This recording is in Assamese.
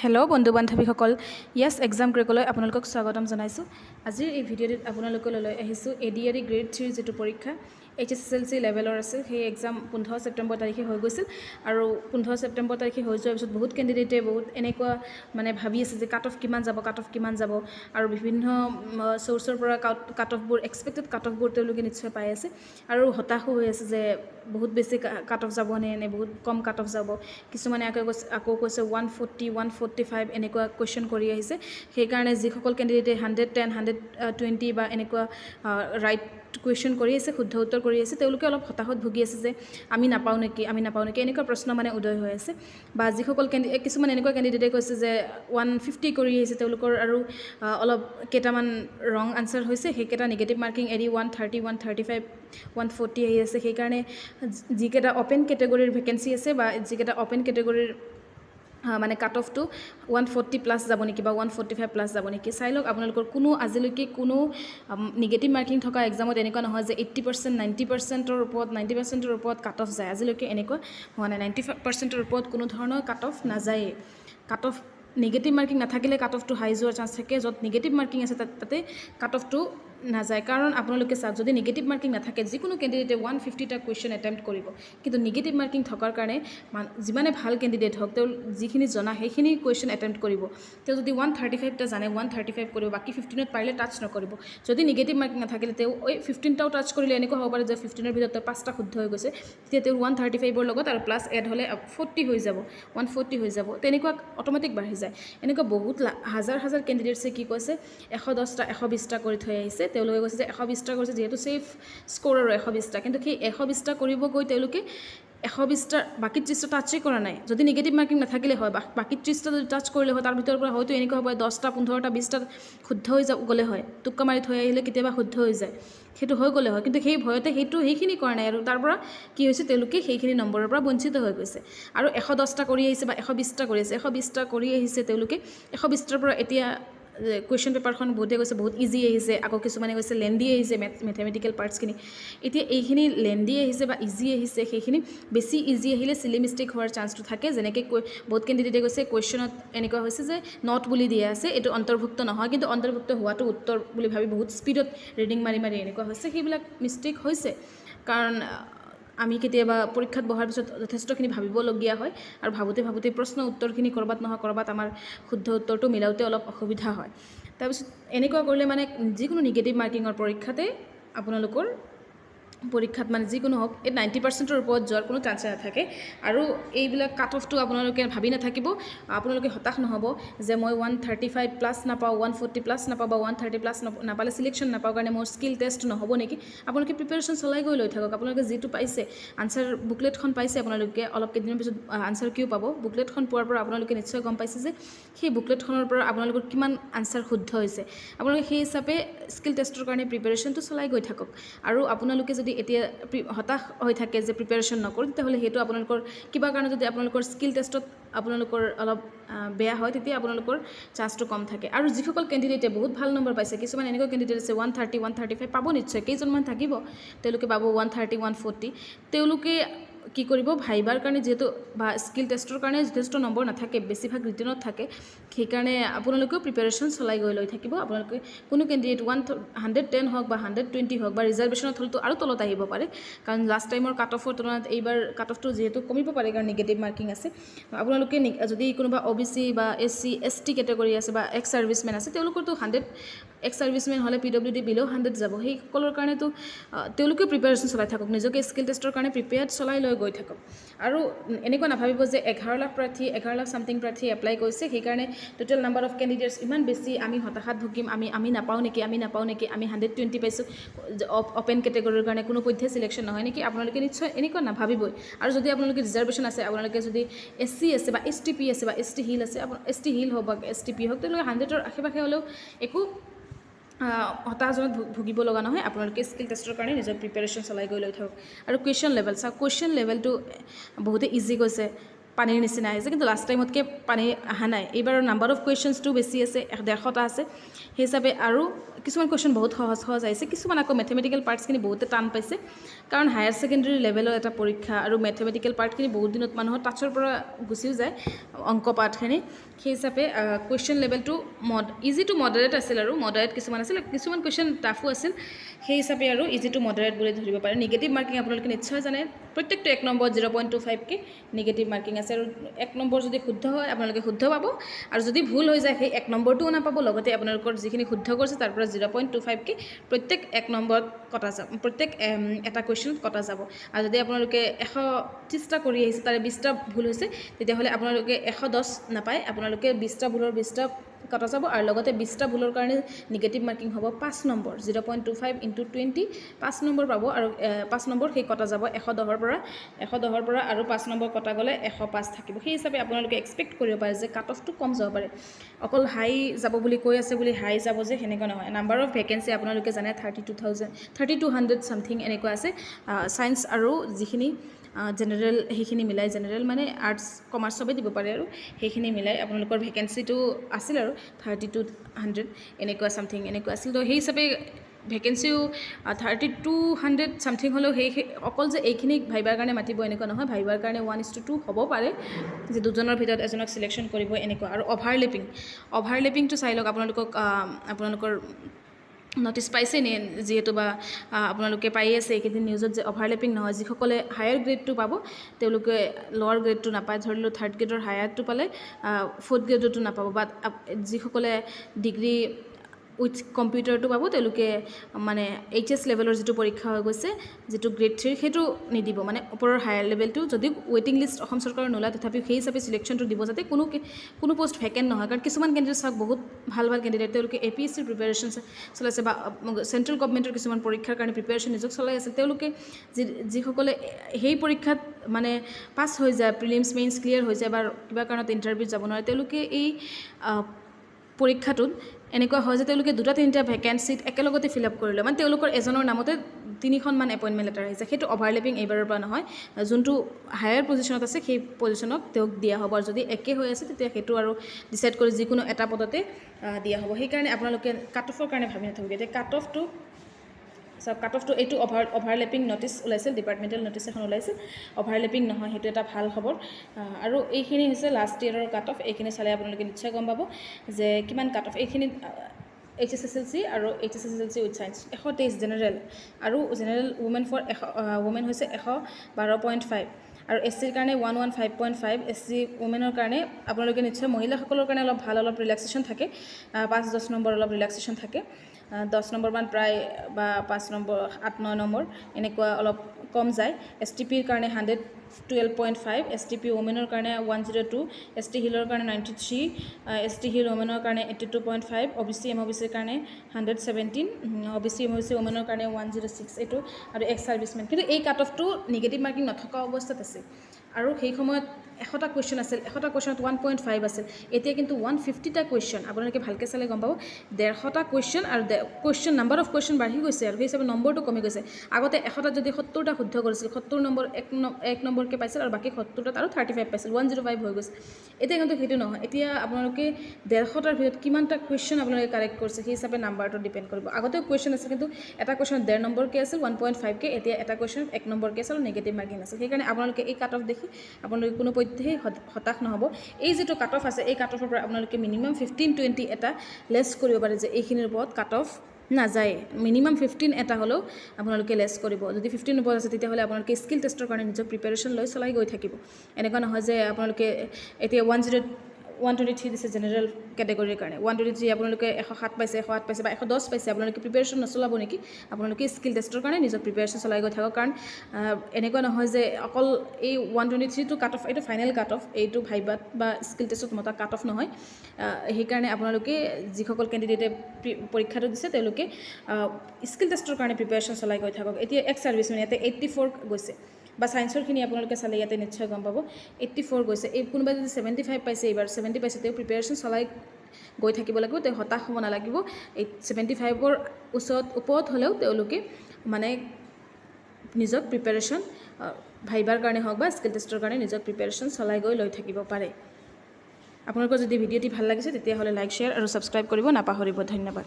হেল্ল' বন্ধু বান্ধৱীসকল য়েছ এক্সাম ক্ৰেকলৈ আপোনালোকক স্বাগতম জনাইছোঁ। আজিৰ এই ভিডিঅ'টোত আপোনালোকলৈ লৈ আহিছোঁ ADRE গ্ৰেড 3 যিটো পৰীক্ষা HSLC লেভেলৰ আছিল সেই এক্সাম 15 ছেপ্টেম্বৰ তাৰিখে হৈ গৈছিল আৰু 15 ছেপ্টেম্বৰ তাৰিখে হৈ যোৱাৰ পিছত বহুত কেণ্ডিডেটে বহুত এনেকুৱা মানে ভাবি আছে যে কাট অফ কিমান যাব আৰু বিভিন্ন চ'ৰ্চৰ পৰা কাট অফবোৰ এক্সপেক্টেড কাট অফবোৰ তেওঁলোকে নিশ্চয় পাই আছে আৰু হতাশো হৈ আছে যে বহুত বেছি কাট অফ যাব নে বহুত কম কাট অফ যাব। কিছুমানে আকৌ কৈছে 140 145 এনেকুৱা কুৱেশ্যন কৰি আহিছে। সেইকাৰণে যিসকল কেণ্ডিডেটে 110 120 বা এনেকুৱা ৰাইট কুৱেশ্যন কৰি আছে শুদ্ধ উত্তৰ কৰি আছে তেওঁলোকে অলপ হতাশত ভুগি আছে যে আমি নাপাওঁ নেকি এনেকুৱা প্ৰশ্ন মানে উদয় হৈ আছে। বা যিসকল কিছুমান এনেকুৱা কেণ্ডিডেটে কৈছে যে 150 কৰি আহিছে তেওঁলোকৰ আৰু অলপ কেইটামান ৰং আনচাৰ হৈছে সেইকেইটা নিগেটিভ মাৰ্কিং এৰি 130 135 140 আহি আছে। সেইকাৰণে যিকেইটা অ'পেন কেটেগৰীৰ ভেকেঞ্চি আছে বা যিকেইটা অ'পেন কেটেগৰীৰ মানে কাট অফটো 140 প্লাছ যাব নেকি বা 145 প্লাছ যাব নেকি চাই লওক। আপোনালোকৰ আজিলৈকে কোনো নিগেটিভ মাৰ্কিং থকা এক্সামত এনেকুৱা নহয় যে 80% 90%ৰ ওপৰত কাট অফ যায়। আজিলৈকে এনেকুৱা হোৱা নাই। 95%ৰ ওপৰত কোনো ধৰণৰ কাট অফ নাযায়েই। কাট অফ নিগেটিভ মাৰ্কিং নাথাকিলে কাট অফটো হাই যোৱাৰ চান্স থাকে, য'ত নিগেটিভ মাৰ্কিং আছে তাতে কাট অফটো নাযায়। কাৰণ আপোনালোকে চাওক যদি নিগেটিভ মাৰ্কিং নাথাকে যিকোনো কেণ্ডিডেটে 150টা কুৱেশ্যন এটেম্প্ট কৰিব, কিন্তু নিগেটিভ মাৰ্কিং থকাৰ কাৰণে যিমানে ভাল কেণ্ডিডেট হওক তেওঁ যিখিনি জনা সেইখিনি কুৱেশ্যন এটেম্প্ট কৰিব। তেওঁ যদি 135টা জানে 135 কৰিব, বাকী 15ত পাৰিলে টাচ নকৰিব। যদি নিগেটিভ মাৰ্কিং নাথাকিলে তেওঁ 15টাও টাচ কৰিলে এনেকুৱা হ'ব পাৰে যে 15ৰ ভিতৰত 5টা শুদ্ধ হৈ গৈছে, তেতিয়া তেওঁৰ 135ৰ লগত আৰু প্লাছ এড হ'লে 40 হৈ যাব 140 হৈ যাব, তেনেকুৱা অট'মেটিক বাঢ়ি যায়। এনেকুৱা বহুত হাজাৰ কেণ্ডিডেটছে কি কৈছে 110টা 120টা কৰি থৈ আহিছে। তেওঁলোকে কৈছে যে 120টা কৰিছে যিহেতু ছেফ স্ক'ৰ আৰু 120টা, কিন্তু সেই 120টা কৰিব গৈ তেওঁলোকে 120টা বাকী 30টা টাচেই কৰা নাই। যদি নিগেটিভ মাৰ্কিং নাথাকিলে হয় বাকী 30টা যদি টাচ কৰিলে হয় তাৰ ভিতৰৰ পৰা হয়তো এনেকুৱা হ'ব 10টা 15টা 20টা শুদ্ধ হৈ গ'লে হয়। টোক্কা মাৰি থৈ আহিলে কেতিয়াবা শুদ্ধ হৈ যায়, সেইটো হৈ গ'লে হয়, কিন্তু সেই ভয়তে সেইখিনি কৰা নাই আৰু তাৰ পৰা কি হৈছে তেওঁলোকে সেইখিনি নম্বৰৰ পৰা বঞ্চিত হৈ গৈছে। আৰু 110টা কৰি আহিছে বা 120টা কৰি আছে 120টা কৰি আহিছে তেওঁলোকে 120টাৰ পৰা এতিয়া কুৱেশ্যন পেপাৰখন বহুতে কৈছে বহুত ইজি আহিছে, আকৌ কিছুমানে কৈছে লেণ্ডি আহিছে মেথমেটিকেল পাৰ্টছখিনি। এতিয়া এইখিনি লেণ্ডি আহিছে বা ইজি আহিছে, সেইখিনি বেছি ইজি আহিলে চিলি মিষ্টেক হোৱাৰ চান্সটো থাকে। যেনেকৈ বহুত কেণ্ডিডেটে কৈছে কুৱেশ্যনত এনেকুৱা হৈছে যে নট বুলি দিয়া আছে, এইটো অন্তৰ্ভুক্ত নহয়, কিন্তু অন্তৰ্ভুক্ত হোৱাটো উত্তৰ বুলি ভাবি বহুত স্পীডত ৰিডিং মাৰি এনেকুৱা হৈছে। সেইবিলাক মিষ্টেক হৈছে কাৰণ আমি কেতিয়াবা পৰীক্ষাত বহাৰ পিছত যথেষ্টখিনি ভাবিবলগীয়া হয় আৰু ভাবোঁতে প্ৰশ্ন উত্তৰখিনি ক'ৰবাত নহয় ক'ৰবাত আমাৰ শুদ্ধ উত্তৰটো মিলাওঁতে অলপ অসুবিধা হয়। তাৰপিছত এনেকুৱা কৰিলে মানে যিকোনো নিগেটিভ মাৰ্কিঙৰ পৰীক্ষাতে আপোনালোকৰ পৰীক্ষাত মানে যিকোনো হওক 90%ৰ ওপৰত যোৱাৰ কোনো চান্সে নাথাকে। আৰু এইবিলাক কাট অফটো আপোনালোকে ভাবি নাথাকিব, আপোনালোকে হতাশ নহ'ব যে মই 135 প্লাছ নাপাওঁ 140 প্লাছ নাপাওঁ বা 130 প্লাছ নাপালে চিলেকশ্যন নাপাওঁ কাৰণে মোৰ স্কিল টেষ্ট নহ'ব নেকি। আপোনালোকে প্ৰিপেৰেশ্যন চলাই গৈ লৈ থাকক। আপোনালোকে যিটো পাইছে আনচাৰ বুকলেটখন পাইছে, আপোনালোকে অলপ কেইদিনৰ পিছত আনচাৰ কিউ পাব। বুকলেটখন পোৱাৰ পৰা আপোনালোকে নিশ্চয় গম পাইছে যে সেই বুকলেটখনৰ পৰা আপোনালোকৰ কিমান আনচাৰ শুদ্ধ হৈছে। আপোনালোকে সেই হিচাপে স্কিল টেষ্টৰ কাৰণে প্ৰিপেৰেশ্যনটো চলাই গৈ থাকক। আৰু আপোনালোকে যদি এতিয়া হতাশ হৈ থাকে যে প্ৰিপেৰেশ্যন নকৰোঁ, তেতিয়াহ'লে সেইটো আপোনালোকৰ কিবা কাৰণে যদি আপোনালোকৰ স্কিল টেষ্টত আপোনালোকৰ অলপ বেয়া হয় তেতিয়া আপোনালোকৰ চান্সটো কম থাকে। আৰু যিসকল কেণ্ডিডেটে বহুত ভাল নম্বৰ পাইছে, কিছুমান এনেকুৱা কেণ্ডিডেট আছে 130 135 পাব নিশ্চয়, কেইজনমান থাকিব তেওঁলোকে পাব 130 140। তেওঁলোকে কি কৰিব ভাইবাৰ কাৰণে যিহেতু বা স্কিল টেষ্টৰ কাৰণে যথেষ্ট নম্বৰ নাথাকে, বেছিভাগ ৰিটেনত থাকে, সেইকাৰণে আপোনালোকেও প্ৰিপেৰেশ্যন চলাই গৈ লৈ থাকিব। আপোনালোকে কোনো কেণ্ডিডেট 110 হওক বা 120 হওক বা ৰিজাৰ্ভেশ্যনত হ'লেতো আৰু তলত আহিব পাৰে, কাৰণ লাষ্ট টাইমৰ কাট অফৰ তুলনাত এইবাৰ কাট অফটো যিহেতু কমিব পাৰে কাৰণ নিগেটিভ মাৰ্কিং আছে। আপোনালোকে যদি কোনোবা OBC বা SC ST কেটেগৰী আছে বা এক্স ছাৰ্ভিচমেন আছে, তেওঁলোকৰতো 100 এক্স ছাৰ্ভিচমেন হ'লে PWD বিল' 100 যাব। সেইসকলৰ কাৰণেতো তেওঁলোকেও প্ৰিপেৰেশ্যন চলাই থাকক, নিজকে স্কিল টেষ্টৰ কাৰণে প্ৰিপেয়াৰ্ড চলাই লৈ গৈ থাকক। আৰু এনেকুৱা নাভাবিব যে 11 লাখ প্ৰাৰ্থী 11 লাখ চামথিং প্ৰাৰ্থী এপ্লাই কৰিছে, সেইকাৰণে টোটেল নাম্বাৰ অফ কেণ্ডিডেটছ ইমান বেছি, আমি হতাশাত ভুগিম, আমি নাপাওঁ নেকি আমি 120 পাইছোঁ অ'পেন কেটেগৰীৰ কাৰণে কোনো পধ্যে চিলেকশ্যন নহয় নেকি। আপোনালোকে নিশ্চয় এনেকুৱা নাভাবিবই। আৰু যদি আপোনালোকে ৰিজাৰ্ভেশ্যন আছে, আপোনালোকে যদি SC আছে বা STP আছে বা ST হিল আছে, ST হিল হওক বা STP হওক, তেওঁলোকে 100ৰ আশে পাশে হ'লেও একো হতাশাজনক ভুগিব লগা নহয়। আপোনালোকে স্কিল টেষ্টৰ কাৰণে নিজৰ প্ৰিপেৰেশ্যন চলাই গৈ লৈ থাকক। আৰু কুৱেশ্যন লেভেল চাওক, কুৱেশ্যন লেভেলটো বহুতে ইজি কৈছে, পানীৰ নিচিনা আহিছে, কিন্তু লাষ্ট টাইমতকৈ পানী অহা নাই। এইবাৰ নাম্বাৰ অফ কুৱেশ্যনছটো বেছি আছে, 150টা আছে সেই হিচাপে। আৰু কিছুমান কুৱেশ্যন বহুত সহজ সহজ আহিছে, কিছুমান আকৌ মেথমেটিকেল পাৰ্টছখিনি বহুতে টান পাইছে, কাৰণ হায়াৰ ছেকেণ্ডেৰী লেভেলৰ এটা পৰীক্ষা আৰু মেথমেটিকেল পাৰ্টখিনি বহুত দিনত মানুহৰ টাচৰ পৰা গুচিও যায় অংক পাঠখিনি। সেই হিচাপে কুৱেশ্যন লেভেলটো ইজি টু মডাৰেট আছিল, আৰু মডাৰেট কিছুমান আছিল, কিছুমান কুৱেশ্যন টাফো আছিল। সেই হিচাপে আৰু ইজি টু মডাৰেট বুলি ধৰিব পাৰে। নিগেটিভ মাৰ্কিং আপোনালোকে নিশ্চয় জানে, প্ৰত্যেকটো 1 নম্বৰত 0.25কে নিগেটিভ মাৰ্কিং আছে, আৰু 1 নম্বৰ যদি শুদ্ধ হয় আপোনালোকে শুদ্ধ পাব, আৰু যদি ভুল হৈ যায় সেই 1 নম্বৰটোও নাপাব, লগতে আপোনালোকৰ যিখিনি শুদ্ধ কৰিছে তাৰ পৰা 0.25কে প্ৰত্যেক 1 নম্বৰত কটা যাব, প্ৰত্যেক এটা কুৱেশ্যনত কটা যাব। আৰু যদি আপোনালোকে 130টা কৰি আহিছে তাৰে 20টা ভুল হৈছে, তেতিয়াহ'লে আপোনালোকে 110 নাপায়, আপোনালোকে 20টা ভুলৰ 20টা কটা যাব, আৰু লগতে 20টা ভুলৰ কাৰণে নিগেটিভ মাৰ্কিং হ'ব 5 নম্বৰ, 0.25 × 20 5 নম্বৰ পাব, আৰু 5 নম্বৰ সেই কটা যাব 110ৰ পৰা, আৰু 5 নম্বৰ কটা গ'লে 105 থাকিব। সেই হিচাপে আপোনালোকে এক্সপেক্ট কৰিব পাৰে যে কাট অফটো কম যাব পাৰে। অকল হাই যাব বুলি কৈ আছে বুলি হাই যাব যে সেনেকুৱা নহয়। নাম্বাৰ অফ ভেকেঞ্চি আপোনালোকে জানে 3200 চামথিং এনেকুৱা আছে। ছায়েন্স আৰু যিখিনি জেনেৰেল সেইখিনি মিলাই, জেনেৰেল মানে আৰ্টছ কমাৰ্চ চবেই দিব পাৰে, আৰু সেইখিনি মিলাই আপোনালোকৰ ভেকেঞ্চিটো আছিল আৰু 3200 এনেকুৱা চামথিং এনেকুৱা আছিল। তো সেই হিচাপে ভেকেঞ্চিও 3200 চামথিং হ'লেও সেই অকল যে এইখিনি ভাইবাৰ কাৰণে মাতিব এনেকুৱা নহয়, ভাইবাৰ কাৰণে 1:2 হ'ব পাৰে, যে দুজনৰ ভিতৰত এজনক চিলেকশ্যন কৰিব এনেকুৱা। আৰু অভাৰলেপিংটো চাই লওক, আপোনালোকৰ নটিচ পাইছে নে, যিহেতু বা আপোনালোকে পাই আছে এইকেইদিন নিউজত, যে অভাৰলেপিং নহয়। যিসকলে হায়াৰ গ্ৰেডটো পাব তেওঁলোকে লোৱাৰ গ্ৰেডটো নাপায়, ধৰি লওক 3rd গ্ৰেডৰ হায়াৰটো পালে 4th গ্ৰেডতো নাপাব, বা যিসকলে ডিগ্ৰী উইথ কম্পিউটাৰটো পাব তেওঁলোকে মানে HS লেভেলৰ যিটো পৰীক্ষা হৈ গৈছে, যিটো গ্ৰেড 3 সেইটো নিদিব, মানে ওপৰৰ হায়াৰ লেভেলটো যদি ৱেইটিং লিষ্ট অসম চৰকাৰৰ নোলায় তথাপিও সেই হিচাপে চিলেকশ্যনটো দিব, যাতে কোনো পোষ্ট ভেকেণ্ট নহয়। কাৰণ কিছুমান কেণ্ডিডেট চাওক, বহুত ভাল কেণ্ডিডেট, তেওঁলোকে APSCৰ প্ৰিপেৰেশ্যন চলাইছে, বা চেণ্ট্ৰেল গভৰ্ণমেণ্টৰ কিছুমান পৰীক্ষাৰ কাৰণে প্ৰিপেৰেশ্যন নিজক চলাই আছে। তেওঁলোকে যিসকলে সেই পৰীক্ষাত মানে পাছ হৈ যায়, প্ৰিলিমছ মেইনছ ক্লিয়াৰ হৈ যায়, বা কিবা কাৰণত ইণ্টাৰভিউত যাব নোৱাৰে, তেওঁলোকে এই পৰীক্ষাটোত এনেকুৱা হয় যে তেওঁলোকে 2-3টা ভেকেণ্ট ছিট একেলগতে ফিল আপ কৰি লয়, মানে তেওঁলোকৰ এজনৰ নামতে 3খনমান এপইণ্টমেণ্ট লেটাৰ আহিছে। সেইটো অভাৰলেপিং এইবাৰৰ পৰা নহয়, যোনটো হায়াৰ পজিশ্যনত আছে সেই পজিশ্যনত তেওঁক দিয়া হ'ব, আৰু যদি একে হৈ আছে তেতিয়া সেইটো আৰু ডিচাইড কৰি যিকোনো এটা পদতে দিয়া হ'ব। সেইকাৰণে আপোনালোকে কাট অফৰ কাৰণে ভাবি নাথাকিব। এতিয়া কাট অফটো এইটো অভাৰলেপিং নটিচ ওলাইছিল, ডিপাৰ্টমেণ্টেল নটিচ এখন ওলাইছিল, অভাৰলেপিং নহয়, সেইটো এটা ভাল খবৰ। আৰু এইখিনি হৈছে লাষ্ট ইয়েৰৰ কাট অফ। এইখিনি চালে আপোনালোকে নিশ্চয় গম পাব যে কিমান কাট অফ। এইখিনি HSSLC আৰু HSSLC উইথ ছায়েন্স 123 জেনেৰেল, আৰু জেনেৰেল ওমেন হৈছে 112.5, আৰু SCৰ কাৰণে 115.5, SC ওমেনৰ কাৰণে আপোনালোকে নিশ্চয়, মহিলাসকলৰ কাৰণে অলপ ৰিলেক্সেশ্যন থাকে, 5-10 নম্বৰ অলপ ৰিলেক্সেশ্যন থাকে, 10 নম্বৰমান প্ৰায়, বা 5 নম্বৰ 8-9 নম্বৰ এনেকুৱা অলপ কম যায়। STPৰ কাৰণে 112.5, STP ওমেনৰ কাৰণে 102, ST হিলৰ কাৰণে 93, ST হিল ওমেনৰ কাৰণে 82.5, OBC MOBCৰ কাৰণে 117, OBC MOBC ওমেনৰ কাৰণে 106 এইটো, আৰু এক্স ছাৰ্ভিচমেন। কিন্তু এই কাট অফটো নিগেটিভ মাৰ্কিং নথকা অৱস্থাত আছে, আৰু সেই সময়ত 100টা কুৱেশ্যন আছিল, 100টা কুৱেশ্যনত 1.5 আছিল, এতিয়া কিন্তু 150টা কুৱেশ্যন। আপোনালোকে ভালকৈ চালে গম পাব, 150টা কুৱেশ্যন, আৰু নাম্বাৰ অফ কুৱেশ্যন বাঢ়ি গৈছে, আৰু সেই হিচাপে নম্বৰটো কমি গৈছে। আগতে 100টাত যদি 70টা শুদ্ধ কৰিছিল, 70 নম্বৰ 1 নম্বৰকৈ পাইছিল, আৰু বাকী 70টাত আৰু 35 পাইছিল, 105 হৈ গৈছে। এতিয়া কিন্তু সেইটো নহয়, এতিয়া আপোনালোকে 150টাৰ ভিতৰত কিমানটা কুৱেশ্যন আপোনালোকে কাৰেক্ট কৰিছে সেই হিচাপে নাম্বাৰটো ডিপেণ্ড কৰিব। আগতেও কুৱেশ্যন আছিল, কিন্তু এটা কুৱেশ্যনত 1.5 নম্বৰকৈ আছিল 1.5কে, এতিয়া এটা কুৱেশ্যনত 1 নম্বৰকৈ আছিল, আৰু নিগেটিভ মাৰ্কিং আছিল। সেইকাৰণে আপোনালোকে এই কাট অফ দেখি আপোনালোকে কোনো পধ্যেই হতাশ নহ'ব। এই যিটো কাট অফ আছে, এই কাট অফৰ পৰা আপোনালোকে মিনিমাম 15-20 এটা লেছ কৰিব পাৰে, যে এইখিনিৰ ওপৰত কাট অফ নাযায়, মিনিমাম 15 এটা হ'লেও আপোনালোকে লেছ কৰিব। যদি 15 ওপৰত আছে তেতিয়াহ'লে আপোনালোকে স্কিল টেষ্টৰ কাৰণে নিজৰ প্ৰিপেৰেশ্যন লৈ চলাই গৈ থাকিব। এনেকুৱা নহয় যে আপোনালোকে এতিয়া 123 দিছে জেনেৰেল কেটেগৰীৰ কাৰণে, 123 আপোনালোকে 107 পাইছে, 108 পাইছে, বা 110 পাইছে, আপোনালোকে প্ৰিপেৰেশ্যন নচলাব নেকি? আপোনালোকে স্কিল টেষ্টৰ কাৰণে নিজৰ প্ৰিপেৰেশ্যন চলাই গৈ থাকক। কাৰণ এনেকুৱা নহয় যে অকল এই 123টো কাট অফ, এইটো ফাইনেল কাট অফ, এইটো ভাইবাত বা স্কিল টেষ্টত মতা কাট অফ নহয়। সেইকাৰণে আপোনালোকে যিসকল কেণ্ডিডেটে পৰীক্ষাটো দিছে তেওঁলোকে স্কিল টেষ্টৰ কাৰণে প্ৰিপেৰেশ্যন চলাই গৈ থাকক। এতিয়া এক্স ছাৰ্ভিচমেন ইয়াতে 84 গৈছে, বা ছায়েন্সৰখিনি আপোনালোকে চালে ইয়াতে নিশ্চয় গম পাব 84 গৈছে। এই কোনোবাই যদি 75 পাইছে, এইবাৰ 70 পাইছে, তেওঁ প্ৰিপেৰেশ্যন চলাই গৈ থাকিব লাগিব, তেওঁ হতাশ হ'ব নালাগিব। এই 75ৰ ওপৰত হ'লেও তেওঁলোকে মানে নিজৰ প্ৰিপেৰেশ্যন ভাইবাৰ কাৰণে হওক বা স্কিল টেষ্টৰ কাৰণে নিজৰ প্ৰিপেৰেশ্যন চলাই গৈ লৈ থাকিব পাৰে। আপোনালোকৰ যদি ভিডিঅ'টি ভাল লাগিছে তেতিয়াহ'লে লাইক, শ্বেয়াৰ আৰু ছাবস্ক্ৰাইব কৰিব নাপাহৰিব। ধন্যবাদ।